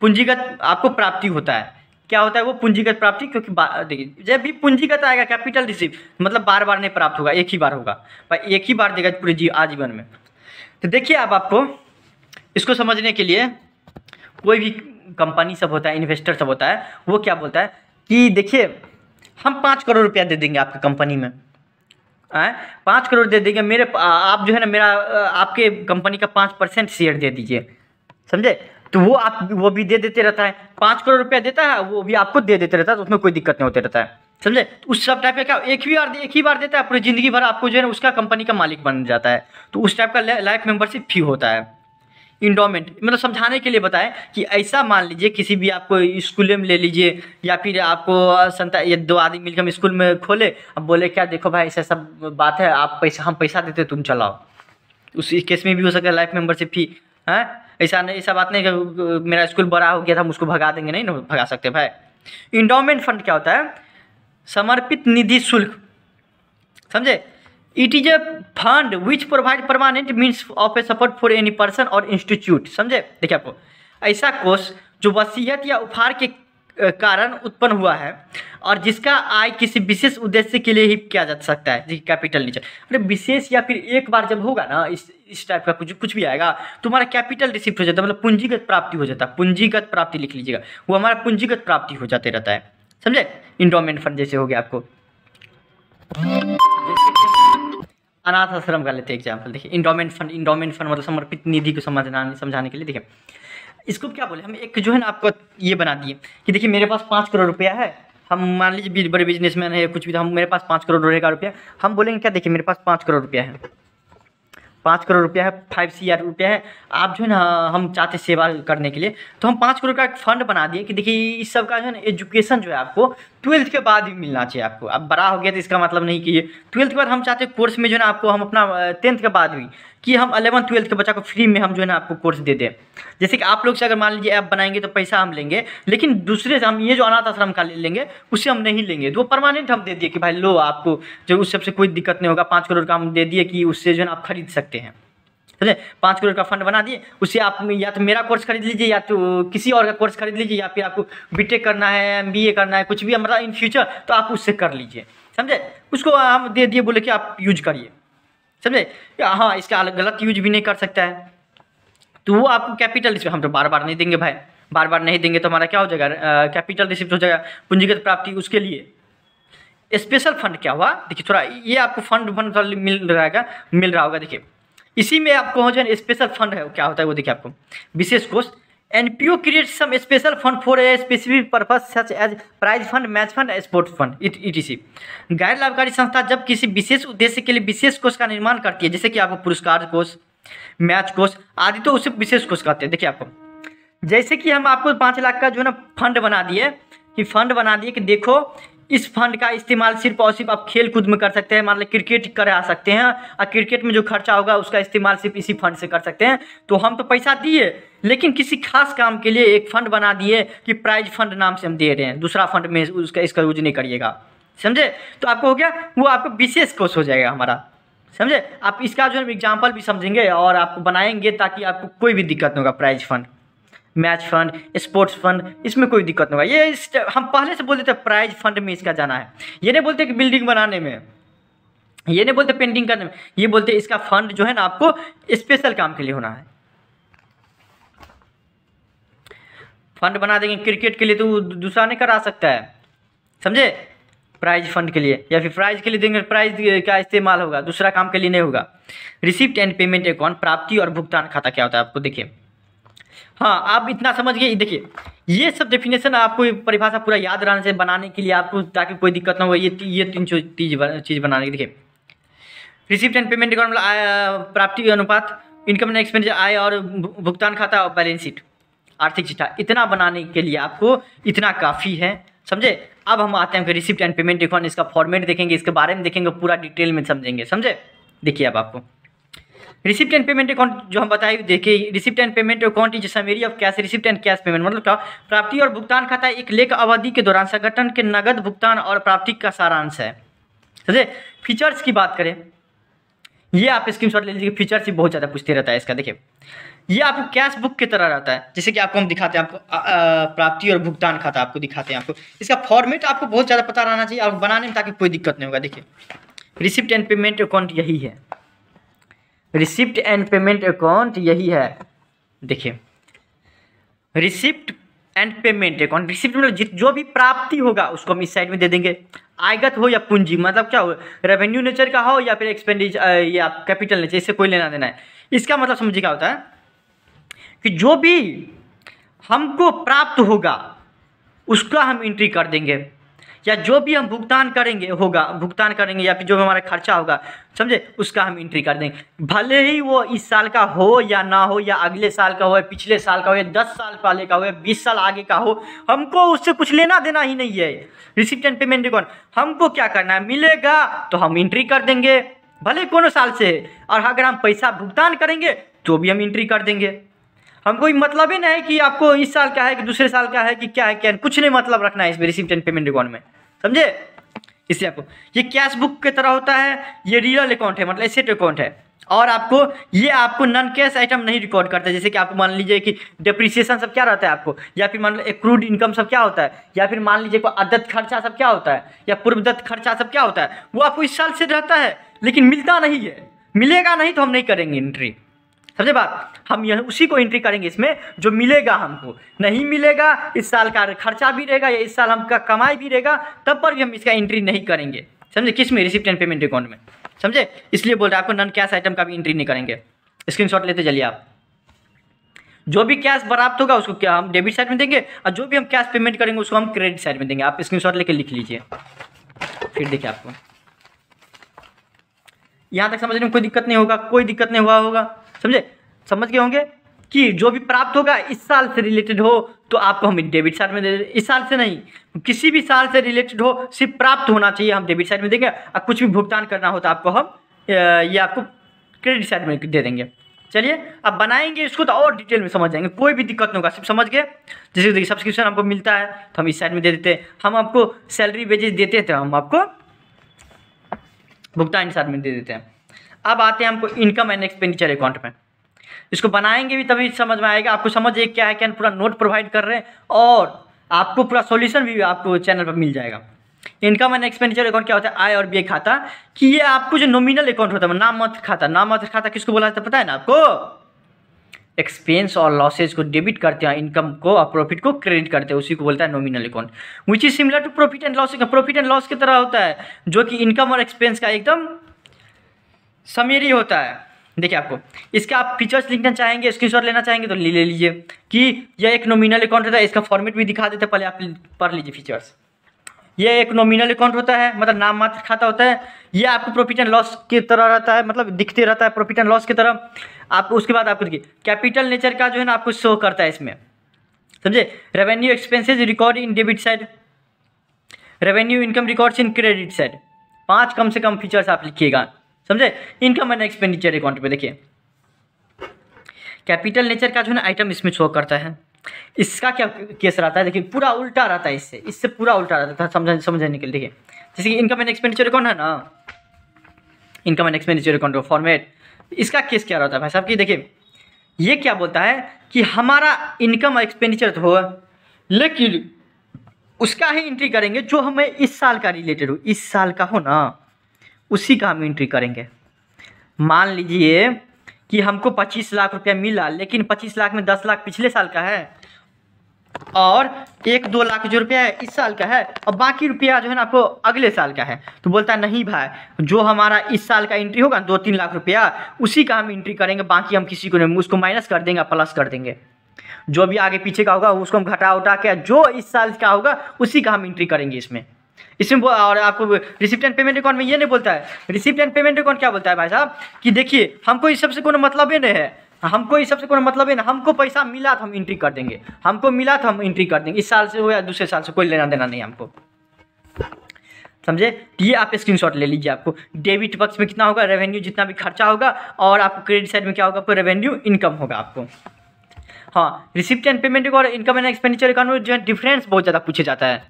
पूंजीगत आपको प्राप्ति होता है, क्या होता है वो पूंजीगत प्राप्ति, क्योंकि देखिए जब भी पूंजीगत आएगा कैपिटल रिसीव मतलब बार बार नहीं प्राप्त होगा, एक ही बार होगा भाई, एक ही बार देगा पूरे आजीवन में। तो देखिए अब आपको इसको समझने के लिए कोई भी कंपनी सब होता है, इन्वेस्टर सब होता है, वो क्या बोलता है कि देखिए हम 5 करोड़ रुपया दे देंगे आपकी कंपनी में, 5 करोड़ दे देंगे, मेरे आप जो है ना मेरा आपके कंपनी का 5% शेयर दे दीजिए, समझे। तो वो भी दे देते रहता है, 5 करोड़ रुपया देता है वो भी आपको दे देते रहता है, तो उसमें कोई दिक्कत नहीं होते रहता है, समझे। तो उस सब टाइप का क्या एक ही बार देता है, पूरी ज़िंदगी भर आपको जो है ना उसका कंपनी का मालिक बन जाता है, तो उस टाइप का लाइफ मेंबरशिप फी होता है। इंडोमेंट मतलब समझाने के लिए बताएं कि ऐसा मान लीजिए किसी भी आपको स्कूल में ले लीजिए या फिर आपको ये 2 आदमी मिलकर हम स्कूल में खोले, अब बोले क्या देखो भाई ऐसा सब बात है, आप पैसा हम पैसा देते तुम चलाओ, उस केस में भी हो सकता है लाइफ मेंबरशिप फी है। ऐसा बात नहीं कि मेरा स्कूल बड़ा हो गया था हम उसको भगा देंगे, नहीं ना भगा सकते भाई। इंडोमेंट फंड क्या होता है, समर्पित निधि शुल्क, समझे। It is A fund which provide permanent means of a support for any person और इंस्टीट्यूट, समझे। देखिए आपको ऐसा कोष जो वसीयत या उपहार के कारण उत्पन्न हुआ है और जिसका आय किसी विशेष उद्देश्य के लिए ही किया जा सकता है, जैसे कैपिटल नेचर। अरे विशेष या फिर एक बार जब होगा ना इस टाइप का कुछ भी आएगा तो हमारा कैपिटल रिसिप्ट हो जाता है, मतलब पूंजीगत प्राप्ति हो जाता है, पूंजीगत प्राप्ति लिख लीजिएगा, वो हमारा पूंजीगत प्राप्ति हो जाते रहता है, समझे। इंडोमेंट फंड जैसे हो गया आपको, अनाथ आश्रम का लेते हैं एग्जाम्पल। देखिए इंडोमेंट फंड मतलब समर्पित निधि को समझाने के लिए। देखिए इसको क्या बोले, हम एक जो है ना आपको ये बना दिए कि देखिए मेरे पास 5 करोड़ रुपया है, हम मान लीजिए बड़े बिजनेसमैन है कुछ भी, हम मेरे पास 5 करोड़ का रुपया, हम बोलेंगे क्या, देखिए मेरे पास 5 करोड़ रुपया है, 5 करोड़ रुपया है, 5 CR रुपया है। आप जो है ना हम चाहते सेवा करने के लिए, तो हम 5 करोड़ का एक फंड बना दिए कि देखिए इस सब का जो है ना एजुकेशन जो है आपको 12th के बाद भी मिलना चाहिए आपको। अब बड़ा हो गया तो इसका मतलब नहीं कि ये 12th के बाद हम चाहते हैं कोर्स में जो है ना आपको हम अपना 10th के बाद भी कि हम 11th 12th के बच्चा को फ्री में हम जो है ना आपको कोर्स दे दें। जैसे कि आप लोग से अगर मान लीजिए ऐप बनाएंगे तो पैसा हम लेंगे, लेकिन दूसरे से हम ये जो अनाथ आश्रम का ले लेंगे उससे हम नहीं लेंगे, तो वो परमानेंट हम दे दिए कि भाई लो आपको जो उस सबसे कोई दिक्कत नहीं होगा। 5 करोड़ का हम दे दिए कि उससे जो है ना आप खरीद सकते हैं, समझे। 5 करोड़ का फंड बना दिए, उससे आप या तो मेरा कोर्स खरीद लीजिए या तो किसी और का कोर्स खरीद लीजिए, या फिर आपको बीटेक करना है, MBA करना है, कुछ भी हमारा इन फ्यूचर तो आप उससे कर लीजिए, समझे। उसको हम दे दिए, बोले कि आप यूज करिए, समझे। हाँ इसका गलत यूज भी नहीं कर सकता है, तो वो आपको कैपिटल रिसिप्ट हम तो बार बार नहीं देंगे भाई, बार बार नहीं देंगे तो हमारा क्या हो जाएगा, कैपिटल रिसिप्ट हो जाएगा पूंजीगत प्राप्ति। उसके लिए स्पेशल फंड क्या हुआ, देखिए थोड़ा ये आपको फंड मिल रहा होगा। देखिए इसी में आपको हो जाए स्पेशल फंड है, क्या होता है वो देखिए आपको विशेष कोष। NPO creates some special fund for a specific purpose such as prize fund, match fund, sports fund etc। गैर लाभकारी संस्था जब किसी विशेष उद्देश्य के लिए विशेष कोष का निर्माण करती है, जैसे कि आपको पुरस्कार कोष, मैच कोष आदि, तो उसे विशेष कोष कहते हैं। देखिए आपको जैसे कि हम आपको 5 लाख का जो है ना फंड बना दिए कि देखो इस फंड का इस्तेमाल सिर्फ और सिर्फ आप खेल कूद में कर सकते हैं, मान लो क्रिकेट करा सकते हैं और क्रिकेट में जो खर्चा होगा उसका इस्तेमाल सिर्फ इसी फंड से कर सकते हैं। तो हम तो पैसा दिए, लेकिन किसी खास काम के लिए एक फंड बना दिए कि प्राइज फंड नाम से हम दे रहे हैं, दूसरा फंड में इसका यूज नहीं करिएगा, समझे। तो आपको हो गया, वो आपको विशेष कोष हो जाएगा हमारा, समझे। आप इसका जो है एग्जाम्पल भी समझेंगे और आपको बनाएंगे ताकि आपको कोई भी दिक्कत नहीं होगा। Prize fund, match fund, sports fund, इसमें कोई दिक्कत नहीं होगा। ये हम पहले से बोलते थे प्राइज फंड में इसका जाना है, ये नहीं बोलते कि बिल्डिंग बनाने में, ये नहीं बोलते पेंटिंग करने में, ये बोलते इसका फंड जो है ना आपको स्पेशल काम के लिए होना है। फंड बना देंगे क्रिकेट के लिए तो दूसरा नहीं करा सकता है, समझे। प्राइज फंड के लिए या फिर प्राइज के लिए देंगे, प्राइज का इस्तेमाल होगा, दूसरा काम के लिए नहीं होगा। रिसिप्ट एंड पेमेंट अकाउंट, प्राप्ति और भुगतान खाता क्या होता है आपको देखिए। हाँ आप इतना समझ गए। देखिए ये सब डेफिनेशन आपको परिभाषा पूरा याद रहने से बनाने के लिए आपको, ताकि कोई दिक्कत ना हो, ये 3 चीज़ बनाने की। देखिए रिसिप्ट एंड पेमेंट अकाउंट मतलब प्राप्ति अनुपात, इनकम एंड एक्सपेंडिचर, आय और भुगतान खाता और बैलेंस शीट, आर्थिक चिट्ठा, इतना बनाने के लिए आपको इतना काफ़ी है, समझे। अब हम आते हैं कि रिसिप्ट एंड पेमेंट अकाउंट, इसका फॉर्मेट देखेंगे, इसके बारे में देखेंगे, पूरा डिटेल में समझेंगे, समझे। देखिए अब आपको रिसिप्ट एंड पेमेंट अकाउंट जो हम बताए, देखिए receipt and payment account is summary of cash receipt and cash payment, मतलब क्या, प्राप्ति और भुगतान खाता एक लेख अवधि के दौरान संगठन के नगद भुगतान और प्राप्ति का सारांश है, समझे। फीचर्स की बात करें, ये आप स्क्रीनशॉट ले लीजिए, फीचर्स ही बहुत ज़्यादा पूछते रहता है इसका। देखिए ये आपको कैश बुक की तरह रहता है, जैसे कि आपको हम दिखाते हैं, आपको प्राप्ति और भुगतान खाता आपको दिखाते हैं। आपको इसका फॉर्मेट आपको बहुत ज़्यादा पता रहना चाहिए और बनाने में, ताकि कोई दिक्कत नहीं होगा। देखिए रिसिप्ट एंड पेमेंट अकाउंट यही है, रिसिप्ट एंड पेमेंट अकाउंट यही है। देखिए receipt and payment account, receipt मतलब जो भी प्राप्ति होगा उसको हम इस साइड में दे देंगे, आयगत हो या पूंजी, मतलब क्या हो, रेवेन्यू नेचर का हो या फिर एक्सपेंडिचर या कैपिटल नेचर, इससे कोई लेना देना है। इसका मतलब समझिए क्या होता है कि जो भी हमको प्राप्त होगा उसका हम एंट्री कर देंगे, या जो भी हम भुगतान करेंगे या फिर जो भी हमारा खर्चा होगा, समझे, उसका हम एंट्री कर देंगे। भले ही वो इस साल का हो या ना हो, या अगले साल का हो, या पिछले साल का हो, या 10 साल पहले का हो, या 20 साल आगे का हो, हमको उससे कुछ लेना देना ही नहीं है। रिसिप्ट एंड पेमेंट अकाउंट हमको क्या करना है, मिलेगा तो हम एंट्री कर देंगे, भले कोनो साल से है, और अगर हम पैसा भुगतान करेंगे तो भी हम एंट्री कर देंगे। हमको मतलब ही नहीं है कि आपको इस साल का है कि दूसरे साल का है कि क्या है क्या, कुछ नहीं मतलब रखना है इसमें रिसिप्ट एंड पेमेंट अकाउंट में, समझे। इससे आपको ये कैश बुक की तरह होता है, ये रियल अकाउंट है, मतलब एसेट अकाउंट है, और आपको नॉन कैश आइटम नहीं रिकॉर्ड करता है। जैसे कि आपको मान लीजिए कि डिप्रिसिएशन सब क्या रहता है आपको, या फिर मान लो एक्रूड इनकम सब क्या होता है, या फिर मान लीजिए अदत्त खर्चा सब क्या होता है, या पूर्वदत्त खर्चा सब क्या होता है, वो आपको इस साल से रहता है लेकिन मिलता नहीं है, मिलेगा नहीं तो हम नहीं करेंगे एंट्री, समझे बात। हम यह उसी को एंट्री करेंगे इसमें जो मिलेगा, हमको नहीं मिलेगा, इस साल का खर्चा भी रहेगा या इस साल हमका कमाई भी रहेगा, तब पर भी हम इसका एंट्री नहीं करेंगे, समझे। किस में, रिसिप्ट एंड पेमेंट अकाउंट में। समझे, इसलिए बोल रहे हैं आपको नॉन कैश आइटम का भी एंट्री नहीं करेंगे। स्क्रीनशॉट लेते चलिए आप। जो भी कैश प्राप्त होगा उसको क्या हम डेबिट साइड में देंगे, और जो भी हम कैश पेमेंट करेंगे उसको हम क्रेडिट साइड में देंगे। आप स्क्रीनशॉट लेके लिख लीजिए। फिर देखिए आपको यहाँ तक समझने में कोई दिक्कत नहीं होगा, कोई दिक्कत नहीं हुआ होगा, समझे, समझ गए होंगे कि जो भी प्राप्त होगा इस साल से रिलेटेड हो तो आपको हम डेबिट साइड में दे, इस साल से नहीं, किसी भी साल से रिलेटेड हो, सिर्फ प्राप्त होना चाहिए हम डेबिट साइड में देंगे, और कुछ भी भुगतान करना हो तो आपको हम ये आपको क्रेडिट साइड में दे देंगे। चलिए अब बनाएंगे इसको तो और डिटेल में समझ जाएंगे, कोई भी दिक्कत नहीं होगा, सिर्फ समझ गए। जैसे देखिए सब्सक्रिप्शन हमको मिलता है तो हम इस साइड में दे देते हैं, हम आपको सैलरी वेजेस देते थे, हम आपको भुगतान इस साइड में दे देते हैं। अब आते हैं हमको इनकम एंड एक्सपेंडिचर अकाउंट में, इसको बनाएंगे भी तभी समझ में आएगा आपको, समझिए क्या है क्या पूरा नोट प्रोवाइड कर रहे हैं, और आपको पूरा सॉल्यूशन भी आपको चैनल पर मिल जाएगा। इनकम एंड एक्सपेंडिचर अकाउंट क्या होता है, आय और व्यय खाता, कि ये आपको जो नॉमिनल अकाउंट होता है, नाम मात्र खाता, नाम मात्र खाता किसको बोला जाता है पता है ना आपको, एक्सपेंस और लॉसेज को डेबिट करते हैं, इनकम को और प्रॉफिट को क्रेडिट करते हैं, उसी को बोलता है nominal account, which is similar to profit and loss. Profit and loss की तरह होता है, जो कि इनकम और एक्सपेंस का एकदम समरी होता है। देखिए आपको इसका आप फीचर्स लिखना चाहेंगे, स्क्रीनशॉट लेना चाहेंगे तो ले लीजिए कि यह एक नॉमिनल अकाउंट होता है, इसका फॉर्मेट भी दिखा देते हैं, पहले आप पढ़ लीजिए फीचर्स। ये एक नॉमिनल अकाउंट होता है, मतलब नाम मात्र खाता होता है, ये आपको प्रॉफिट एंड लॉस की तरह रहता है, मतलब दिखते रहता है प्रॉफिट एंड लॉस की तरह। आपको उसके बाद आपको देखिए कैपिटल नेचर का जो है ना आपको शो करता है इसमें, समझे। Revenue expenses record in debit side, revenue income records in credit side. 5 कम से कम फीचर्स आप लिखिएगा, समझे। इनकम एंड एक्सपेंडिचर अकाउंट पे देखिए कैपिटल नेचर का जो है ना आइटम इसमें शो करता है, इसका क्या केस रहता है, देखिए पूरा उल्टा रहता है, इससे पूरा उल्टा रहता है, समझने के लिए। देखिए जैसे कि इनकम एंड एक्सपेंडिचर अकाउंट है ना, इनकम एंड एक्सपेंडिचर अकाउंट का फॉर्मेट, इसका केस क्या रहता है भाई साहब की, देखिए ये क्या बोलता है कि हमारा इनकम एक्सपेंडिचर तो होगा, लेकिन उसका ही एंट्री करेंगे जो हमें इस साल का रिलेटेड हो, इस साल का हो ना उसी का हम एंट्री करेंगे। मान लीजिए कि हमको 25 लाख रुपया मिला, लेकिन 25 लाख में 10 लाख पिछले साल का है और 1-2 लाख जो रुपया है इस साल का है, और बाकी रुपया जो है ना आपको अगले साल का है। तो बोलता है नहीं भाई, जो हमारा इस साल का एंट्री होगा 2-3 लाख रुपया, उसी का हम एंट्री करेंगे, बाकी हम किसी को नहीं, उसको माइनस कर देंगे, प्लस कर देंगे। जो भी आगे पीछे का होगा उसको हम घटा उठा के जो इस साल का होगा उसी का हम एंट्री करेंगे इसमें। और आपको रिसिप्ट एंड पेमेंट अकाउंट में ये नहीं बोलता है, रिसिप्ट एंड पेमेंट अकाउंट क्या बोलता है भाई साहब कि देखिए हमको इस सबसे कोई मतलब ही नहीं है, हमको इस सबसे कोई मतलब ही नहीं, हमको पैसा मिला तो हम एंट्री कर देंगे, हमको मिला तो हम एंट्री कर देंगे, इस साल से हो या दूसरे साल से कोई लेना देना नहीं हमको, समझे। ये आप स्क्रीनशॉट ले लीजिए। आपको डेबिट पक्ष में कितना होगा, रेवेन्यू जितना भी खर्चा होगा, और आपको क्रेडिट साइड में क्या होगा, आपको रेवेन्यू इनकम होगा आपको। हाँ, रिसिप्ट एंड पेमेंट और इनकम एंड एक्सपेंडिचर अकाउंट में जो है डिफरेंस बहुत ज़्यादा पूछा जाता है,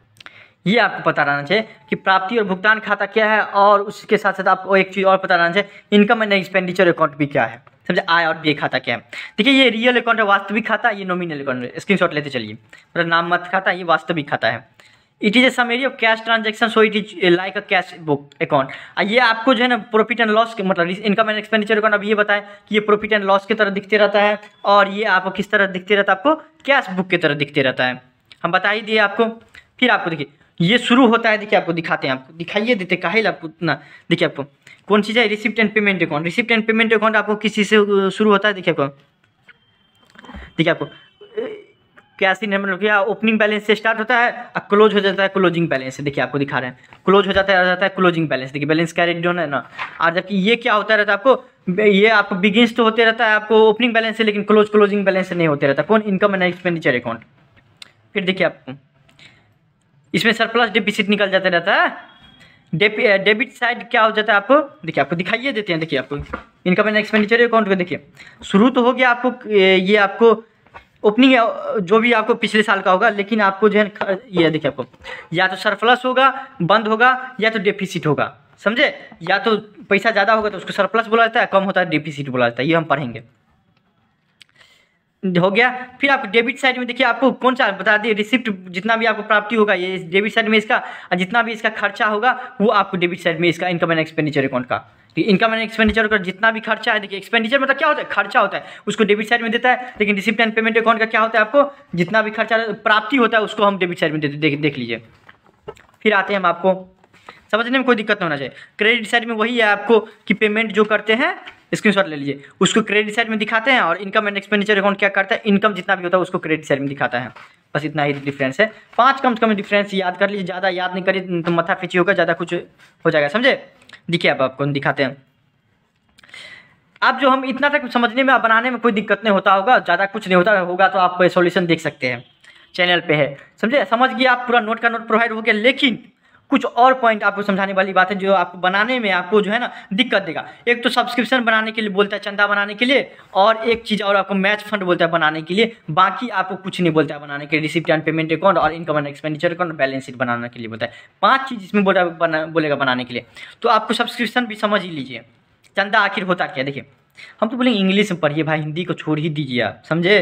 ये आपको पता रहना चाहिए कि प्राप्ति और भुगतान खाता क्या है, और उसके साथ साथ आपको एक चीज़ और पता रहना चाहिए, इनकम एंड एक्सपेंडिचर अकाउंट भी क्या है, समझे। आय और व्यय खाता क्या है। देखिए ये रियल अकाउंट है, वास्तविक खाता, ये नॉमिनल अकाउंट है। स्क्रीनशॉट लेते चलिए, मतलब नाम मत खाता, ये वास्तविक खाता है। It is A summary of cash transaction, so it is like a cash book account. ये आपको जो है ना प्रॉफिट एंड लॉस के मतलब इनकम एंड एक्सपेंडिचर अकाउंट, अब ये बताएं कि ये प्रॉफिट एंड लॉस की तरह दिखते रहता है, और ये आपको किस तरह दिखते रहता है, आपको कैश बुक की तरह दिखते रहता है, हम बता ही दिए आपको। फिर आपको देखिए ये शुरू होता है, देखिए आपको दिखाते हैं, आपको दिखाइए देते काहे आपको इतना। देखिए आपको कौन चीज़ है, receipt and payment account. Receipt and payment account आपको किस चीज़ से शुरू होता है, देखिए आपको, देखिए आपको कैश इन हैंड क्या ओपनिंग बैलेंस से स्टार्ट होता है और क्लोज हो जाता है क्लोजिंग बैलेंस से। देखिए आपको दिखा रहे हैं, क्लोज हो जाता है क्लोजिंग बैलेंस। देखिए बैलेंस कैरिड डाउन है ना, और जबकि ये क्या होता रहता है आपको, ये आपको बिगिंस तो होते रहता है आपको ओपनिंग बैलेंस से, लेकिन क्लोजिंग बैलेंस से नहीं होते रहता। कौन, इनकम एंड एक्सपेंडिचर अकाउंट। फिर देखिए आपको इसमें सरप्लस डिफिसिट निकल जाता रहता है। डेबिट साइड क्या हो जाता है आपको, देखिए आपको दिखाइए देते हैं। देखिए आपको इनकम एंड एक्सपेंडिचर अकाउंट को देखिए शुरू तो हो गया आपको, ये आपको ओपनिंग जो भी आपको पिछले साल का होगा, लेकिन आपको जो है ये देखिए आपको या तो सरप्लस होगा, बंद होगा, या तो डेफिसिट होगा, समझे। या तो पैसा ज़्यादा होगा तो उसको सरप्लस बोला जाता है, कम होता है डेफिसिट बोला जाता है, ये हम पढ़ेंगे। हो गया। फिर आप डेबिट साइड में देखिए आपको कौन सा बता दिए, रिसिप्ट जितना भी आपको प्राप्ति होगा ये डेबिट साइड में इसका, और जितना भी इसका खर्चा होगा वो आपको डेबिट साइड में इसका इनकम एंड एक्सपेंडिचर अकाउंट का। इनकम एंड एक्सपेंडिचर का जितना भी खर्चा है, देखिए एक्सपेंडिचर मतलब क्या होता है, खर्चा होता है, उसको डेबिट साइड में देता है। लेकिन रिसिप्ट एंड पेमेंट अकाउंट का क्या होता है, आपको जितना भी खर्चा प्राप्ति होता है उसको हम डेबिट साइड में देते, देख लीजिए। फिर आते हैं हम आपको समझने में कोई दिक्कत नहीं होना चाहिए। क्रेडिट साइड में वही है आपको कि पेमेंट जो करते हैं, स्क्रीनशॉट ले लीजिए, उसको क्रेडिट साइड में दिखाते हैं, और इनकम एंड एक्सपेंडिचर अकाउंट क्या करता है, इनकम जितना भी होता है उसको क्रेडिट साइड में दिखाता है। बस इतना ही डिफरेंस है। 5 कम से कम डिफरेंस याद कर लीजिए, ज़्यादा याद नहीं करिए तो माथा पीछी होगा, ज़्यादा कुछ हो जाएगा, समझे। देखिए अब आपको दिखाते हैं। अब जो हम इतना तक समझने में, बनाने में कोई दिक्कत नहीं होता होगा, ज़्यादा कुछ नहीं होगा तो आप सॉल्यूशन देख सकते हैं, चैनल पे है, समझे। समझ गए आप, पूरा नोट का नोट प्रोवाइड हो गया। लेकिन कुछ और पॉइंट आपको समझाने वाली बात है जो आपको बनाने में आपको जो है ना दिक्कत देगा। एक तो सब्सक्रिप्शन बनाने के लिए बोलता है, चंदा बनाने के लिए, और एक चीज़ और आपको मैच फंड बोलता है बनाने के लिए। बाकी आपको कुछ नहीं बोलता है बनाने के लिए। रिसिप्ट एंड पेमेंट अकाउंट और income and expenditure account, balance sheet बनाने के लिए बोलता है। 5 चीज़ इसमें बोलेगा बनाने के लिए। तो आपको सब्सक्रिप्शन भी समझ ही लीजिए। चंदा आखिर होता क्या, देखिए हम तो बोलेंगे इंग्लिश में पढ़िए भाई, हिंदी को छोड़ ही दीजिए आप, समझे।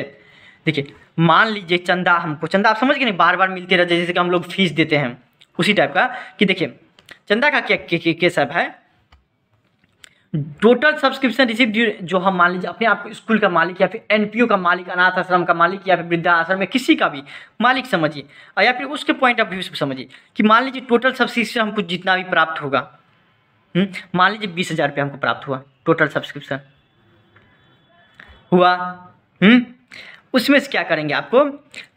देखिए मान लीजिए चंदा, हमको चंदा आप समझ गए नहीं, बार बार मिलते रहते, जैसे कि हम लोग फीस देते हैं उसी टाइप का। कि देखिए चंदा का क्या केस है, टोटल सब्सक्रिप्शन रिसिप्ट जो हम मान लीजिए अपने आप स्कूल का मालिक, या फिर एनपीओ का मालिक, अनाथ आश्रम का मालिक, या फिर वृद्धाश्रम में किसी का भी मालिक समझिए, और या फिर उसके पॉइंट ऑफ व्यू से समझिए कि मान लीजिए टोटल सब्सक्रिप्शन हमको जितना भी प्राप्त होगा, मान लीजिए 20,000 रुपये हमको प्राप्त हुआ, टोटल सब्सक्रिप्शन हुआ। उसमें से क्या करेंगे, आपको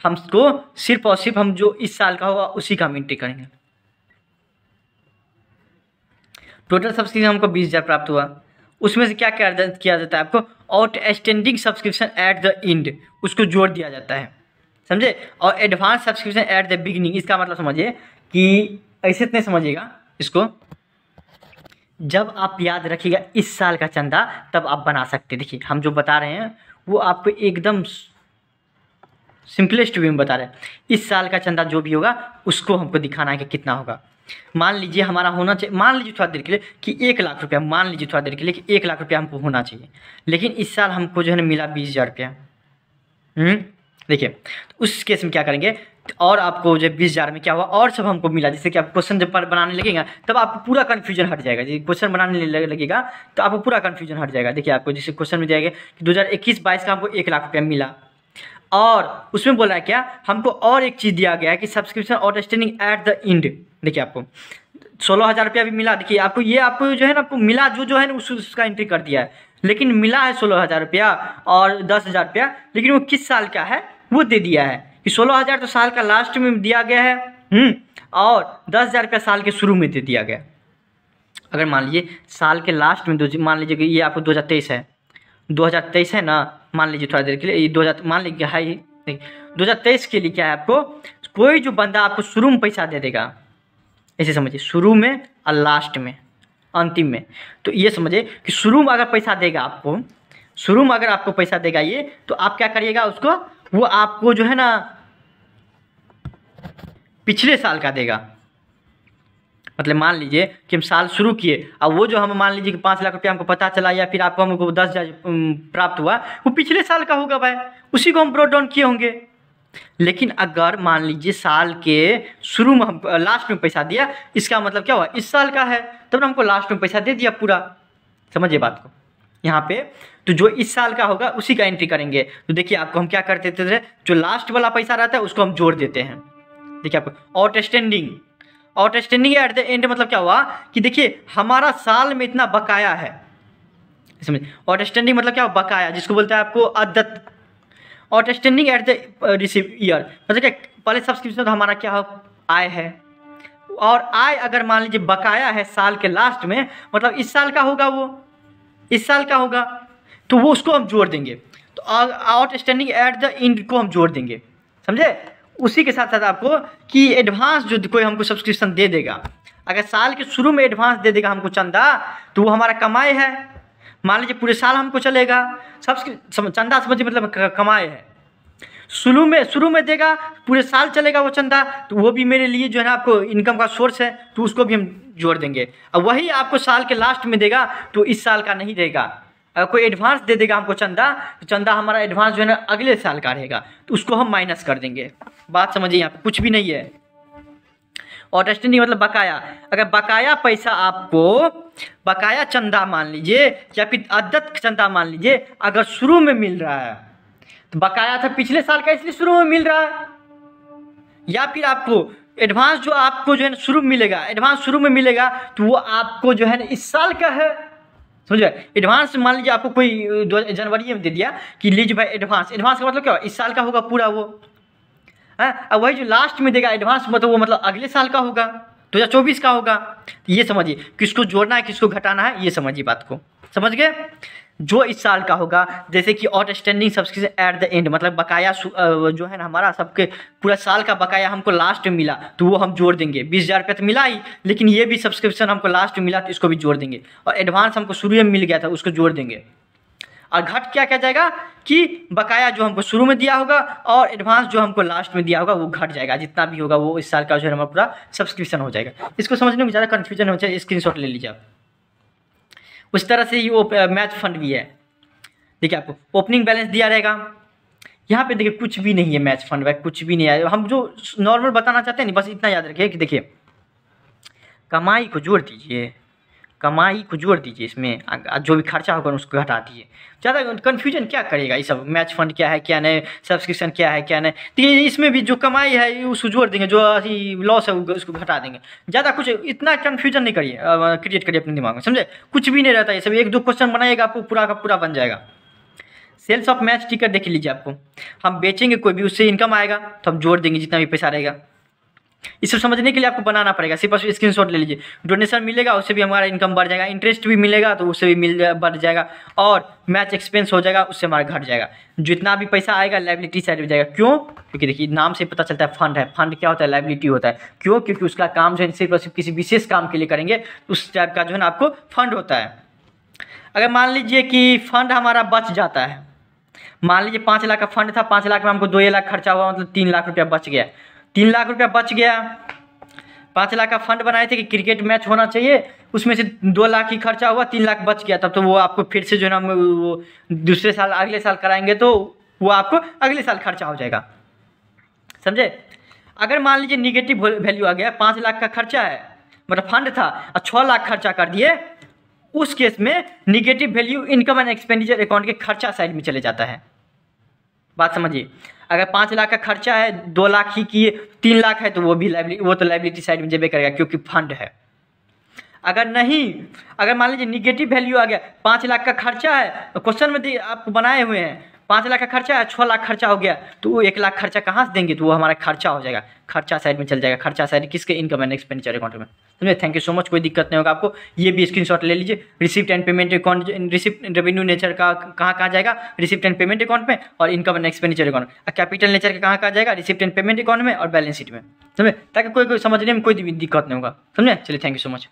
हमको सिर्फ और सिर्फ हम जो इस साल का होगा उसी का हम एंट्री करेंगे। टोटल सब्सक्रिप्शन हमको 20,000 प्राप्त हुआ, उसमें से क्या किया जाता है, आपको outstanding subscription at the end उसको जोड़ दिया जाता है, समझे। और advance subscription at the beginning, इसका मतलब समझिए कि ऐसे इतने समझिएगा इसको, जब आप याद रखिएगा इस साल का चंदा तब आप बना सकते। देखिए हम जो बता रहे हैं वो आपको एकदम सिंपलेस्ट वे में बता रहे हैं। इस साल का चंदा जो भी होगा उसको हमको दिखाना है कि कितना होगा। मान लीजिए हमारा होना चाहिए, मान लीजिए थोड़ा देर के लिए कि 1 लाख रुपया, मान लीजिए थोड़ा देर के लिए कि 1 लाख रुपया हमको होना चाहिए, लेकिन इस साल हमको जो है ना मिला 20,000 रुपया। देखिए तो उस केस में क्या करेंगे, और आपको जो 20,000 में क्या हुआ और सब हमको मिला, जैसे कि आप क्वेश्चन जब बनाने लगेगा तब आपको पूरा कन्फ्यूजन हट जाएगा। जब क्वेश्चन बनाने लगेगा तो आपको पूरा कन्फ्यूजन हट जाएगा। देखिए आपको जैसे क्वेश्चन में जाएगा कि 2021-22 का हमको 1 लाख रुपया मिला, और उसमें बोला है क्या, हमको और एक चीज़ दिया गया है कि subscription outstanding at the end. देखिए आपको 16,000 रुपया भी मिला। देखिए आपको ये आपको जो है ना आपको मिला जो है ना उसका एंट्री कर दिया है, लेकिन मिला है 16,000 रुपया और 10,000 रुपया, लेकिन वो किस साल का है वो दे दिया है कि 16,000 तो साल का लास्ट में दिया गया है, और 10,000 रुपया साल के शुरू में दे दिया गया। अगर मान लीजिए साल के लास्ट में मान लीजिए कि ये आपको 2023 है, 2023 है ना, मान लीजिए थोड़ा देर के लिए ये 2000 मान लीजिए हाई 2023 के लिए क्या है, आपको कोई जो बंदा आपको शुरू में पैसा दे देगा, ऐसे समझिए शुरू में और लास्ट में अंतिम में, तो ये समझिए कि शुरू में अगर पैसा देगा आपको, शुरू में अगर आपको पैसा देगा ये, तो आप क्या करिएगा उसको, वो आपको जो है ना पिछले साल का देगा। मतलब मान लीजिए कि हम साल शुरू किए और वो जो हम मान लीजिए कि 5 लाख रुपया हमको पता चला, या फिर आपको हमको 10,000 प्राप्त हुआ, वो पिछले साल का होगा भाई, उसी को हम ब्रोट डाउन किए होंगे। लेकिन अगर मान लीजिए साल के शुरू में हम लास्ट में पैसा दिया, इसका मतलब क्या हुआ, इस साल का है, तब हमको लास्ट में पैसा दे दिया पूरा। समझिए बात को यहाँ पे। तो जो इस साल का होगा उसी का एंट्री करेंगे। तो देखिए आपको हम क्या करते थे, जो लास्ट वाला पैसा रहता है उसको हम जोड़ देते हैं। देखिए आपको आउटस्टैंडिंग एट द एंड मतलब क्या हुआ कि देखिए हमारा साल में इतना बकाया है, समझिए। आउटस्टैंडिंग मतलब क्या, बकाया, जिसको बोलते हैं आपको अद्यत। Outstanding at the receive year मतलब क्या, पहले सब्सक्रिप्शन तो हमारा क्या हो, आय है, और आय अगर मान लीजिए बकाया है साल के लास्ट में, मतलब इस साल का होगा, वो इस साल का होगा, तो वो उसको हम जोड़ देंगे। तो आउटस्टैंडिंग एट द एंड को हम जोड़ देंगे, समझे। उसी के साथ साथ आपको कि एडवांस जो कोई हमको सब्सक्रिप्शन दे देगा, अगर साल के शुरू में एडवांस दे देगा हमको चंदा, तो वो हमारा कमाई है। मान लीजिए पूरे साल हमको चलेगा, चंदा समझिए मतलब कमाई है। शुरू में देगा, पूरे साल चलेगा वो चंदा, तो वो भी मेरे लिए जो है ना आपको इनकम का सोर्स है, तो उसको भी हम जोड़ देंगे। और वही आपको साल के लास्ट में देगा, तो इस साल का नहीं देगा। अगर कोई एडवांस दे देगा हमको चंदा, तो चंदा हमारा एडवांस जो है ना अगले साल का रहेगा, तो उसको हम माइनस कर देंगे। बात समझिए, यहाँ पे कुछ भी नहीं है। आउटस्टैंडिंग मतलब बकाया, अगर बकाया पैसा आपको, बकाया चंदा मान लीजिए या फिर अद्यत चंदा मान लीजिए, अगर शुरू में मिल रहा है, तो बकाया था पिछले साल का इसलिए शुरू में मिल रहा है, या फिर आपको एडवांस जो आपको जो है ना शुरू में मिलेगा, एडवांस शुरू में मिलेगा तो वो आपको जो है ना इस साल का है, समझे। एडवांस मान लीजिए आपको कोई जनवरी में दे दिया कि लीजिए भाई एडवांस, एडवांस का मतलब क्या इस साल का होगा पूरा वो है। अब वही जो लास्ट में देगा एडवांस मतलब वो मतलब अगले साल का होगा, 2024 का होगा। तो ये समझिए किसको जोड़ना है किसको घटाना है, ये समझिए बात को, समझ गए। जो इस साल का होगा जैसे कि outstanding subscription at the end मतलब बकाया जो है ना हमारा सबके पूरा साल का बकाया हमको लास्ट में मिला तो वो हम जोड़ देंगे। 20,000 रुपये तो मिला ही, लेकिन ये भी सब्सक्रिप्शन हमको लास्ट में मिला तो इसको भी जोड़ देंगे। और एडवांस हमको शुरू में मिल गया था उसको जोड़ देंगे। और घट क्या जाएगा कि बकाया जो हमको शुरू में दिया होगा और एडवांस जो हमको लास्ट में दिया होगा वो घट जाएगा। जितना भी होगा वो इस साल का जो है हमारा पूरा सब्सक्रिप्शन हो जाएगा। इसको समझने में ज़्यादा कन्फ्यूजन हो जाए, स्क्रीनशॉट ले लीजिए आप। उस तरह से ये मैच फंड भी है। देखिए आपको ओपनिंग बैलेंस दिया रहेगा, यहाँ पे देखिए कुछ भी नहीं है मैच फंड में, कुछ भी नहीं है। हम जो नॉर्मल बताना चाहते हैं नहीं, बस इतना याद रखिए कि देखिए कमाई को जोड़ दीजिए, कमाई को जोड़ दीजिए, इसमें जो भी खर्चा होगा उसको घटा दीजिए। ज़्यादा कन्फ्यूजन क्या करेगा ये सब, मैच फंड क्या है क्या नहीं, सब्सक्रिप्शन क्या है क्या नहीं। तो ये इसमें भी जो कमाई है उसको जोड़ देंगे, जो लॉस है उसको घटा देंगे। ज़्यादा कुछ इतना कन्फ्यूजन नहीं करिए, क्रिएट करिए अपने दिमाग में, समझे। कुछ भी नहीं रहता ये सब, 1-2 क्वेश्चन बनाइएगा आपको पूरा का पूरा बन जाएगा। सेल्स ऑफ मैच टिकट देख लीजिए, आपको हम बेचेंगे कोई भी उससे इनकम आएगा तो हम जोड़ देंगे जितना भी पैसा रहेगा। इसे समझने के लिए आपको बनाना पड़ेगा, सिर्फ स्क्रीनशॉट ले लीजिए। डोनेशन मिलेगा उससे भी हमारा इनकम बढ़ जाएगा, इंटरेस्ट भी मिलेगा तो उससे भी बढ़ जाएगा, और मैच एक्सपेंस हो जाएगा उससे हमारा घट जाएगा। जितना भी पैसा आएगा लायबिलिटी साइड में जाएगा। क्यों? क्योंकि देखिए नाम से पता चलता है फंड है, फंड क्या होता है लायबिलिटी होता है। क्यों? क्योंकि उसका काम जो है सिर्फ और सिर्फ किसी विशेष काम के लिए करेंगे, उस टाइप का जो है ना आपको फंड होता है। अगर मान लीजिए कि फंड हमारा बच जाता है, मान लीजिए 5 लाख का फंड था, 5 लाख में हमको 2 लाख खर्चा हुआ, मतलब 3 लाख रुपया बच गया। 3 लाख रुपया बच गया, 5 लाख का फंड बनाए थे कि क्रिकेट मैच होना चाहिए, उसमें से 2 लाख ही खर्चा हुआ, 3 लाख बच गया। तब तो वो आपको फिर से जो है ना वो दूसरे साल अगले साल कराएंगे तो वो आपको अगले साल खर्चा हो जाएगा, समझे। अगर मान लीजिए निगेटिव वैल्यू आ गया, 5 लाख का खर्चा है मतलब फंड था और 6 लाख खर्चा कर दिए, उस केस में negative value income and expenditure account के खर्चा साइड में चले जाता है। बात समझिए। अगर 5 लाख का खर्चा है, 2 लाख ही किए, 3 लाख है तो वो भी लायबिलिटी साइड में जेबे करेगा क्योंकि फंड है। अगर नहीं, अगर मान लीजिए निगेटिव वैल्यू आ गया, 5 लाख का खर्चा है, तो क्वेश्चन में आप बनाए हुए हैं 5 लाख का खर्चा है, 6 लाख खर्चा हो गया, तो वो 1 लाख खर्चा कहाँ से देंगे, तो वो हमारा खर्चा हो जाएगा, खर्चा साइड में चल जाएगा। खर्चा साइड किसके? इनकम एंड एक्सपेंडिचर अकाउंट में, समझे। थैंक यू सो मच, कोई दिक्कत नहीं होगा आपको। ये भी स्क्रीनशॉट ले लीजिए। Receipt and payment account, receipt revenue nature का कहाँ जाएगा, रिसिप्ट एंड पेमेंट अकाउंट में, और इनकम एंड एक्सपेंडिचर अकाउंट में। कैपिटल नेचर का कहाँ जाएगा, रिसिप्ट एंड पेमेंट अकाउंट में और बैलेंस शीट में, समझे। ताकि कोई समझने में कोई दिक्कत नहीं होगा, समझे। चलिए थैंक यू सो मच।